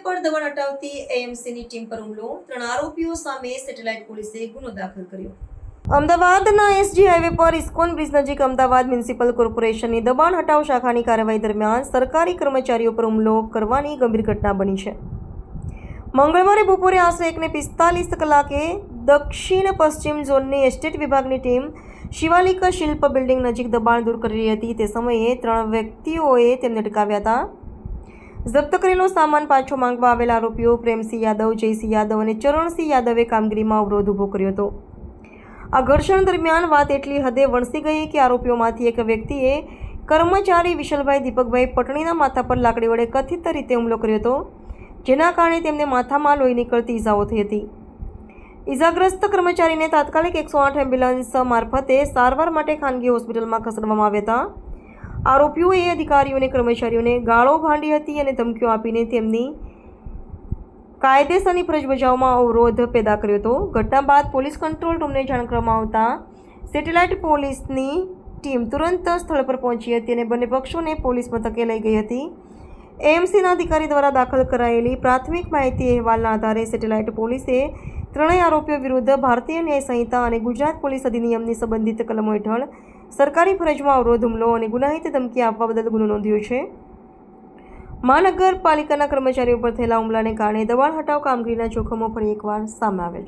પર દબાણ હટાવતી એએમસીની ટીમ પર હુમલો, 3 આરોપીઓ સામે સેટેલાઇટ પોલીસે ગુનો દાખલ કર્યો। અમદાવાદના એસજી હાઈવે પર ઇસ્કોન બ્રિજ નજીક અમદાવાદ મ્યુનિસિપલ કોર્પોરેશનની દબાણ હટાવ શાખાની કાર્યવાહી દરમિયાન સરકારી કર્મચારીઓ પર હુમલો કરવાની ગંભીર ઘટના બની છે। મંગળવારે બપોરે આશરે 1:45 કલાકે દક્ષિણ પશ્ચિમ ઝોનની એસ્ટેટ વિભાગની ટીમ શિવાલિક શિલ્પ બિલ્ડિંગ નજીક દબાણ દૂર કરી રહી હતી। તે સમયે 3 વ્યક્તિઓએ તેમને અટકાવ્યા હતા। જપ્ત કરેલો સામાન પાછો માંગવા આવેલા આરોપીઓ પ્રેમસિંહ યાદવ, જયસિંહ યાદવ અને ચરણસિંહ યાદવે કામગીરીમાં અવરોધ ઊભો કર્યો હતો। આ ઘર્ષણ દરમિયાન વાત એટલી હદે વણસી ગઈ કે આરોપીઓમાંથી એક વ્યક્તિએ કર્મચારી વિશલભાઈ દીપકભાઈ પટણીના માથા પર લાકડી વડે કથિત રીતે હુમલો કર્યો હતો, જેના કારણે તેમને માથામાં લોહી નીકળતી ઈજાઓ થઈ હતી। ઈજાગ્રસ્ત કર્મચારીને તાત્કાલિક 108 એમ્બ્યુલન્સ મારફતે સારવાર માટે ખાનગી હોસ્પિટલમાં ખસેડવામાં આવ્યા હતા। આરોપીઓએ અધિકારીઓ અને કર્મચારીઓને ગાળો ભાંડી હતી અને ધમકીઓ આપીને તેમની કાયદેસરની ફરજ બજાવવામાં અવરોધ પેદા કર્યો હતો। ઘટના બાદ પોલીસ કંટ્રોલ રૂમને જાણ કરવામાં આવતા સેટેલાઇટ પોલીસની ટીમ તુરંત સ્થળ પર પહોંચી હતી અને બંને પક્ષોને પોલીસ મથકે લઈ ગઈ હતી। એએમસીના અધિકારી દ્વારા દાખલ કરાયેલી પ્રાથમિક માહિતી અહેવાલના આધારે સેટેલાઇટ પોલીસે ત્રણેય આરોપીઓ વિરુદ્ધ ભારતીય ન્યાય સંહિતા અને ગુજરાત પોલીસ અધિનિયમની સંબંધિત કલમો હેઠળ સરકારી ફરજમાં અવરોધ, હુમલો અને ગુનાહિત ધમકી આપવા બદલ ગુનો નોંધ્યો છે। મહાનગરપાલિકાના કર્મચારીઓ પર થયેલા હુમલાને કારણે દબાણ હટાવ કામગીરીના જોખમો ફરી એકવાર સામે આવ્યા છે।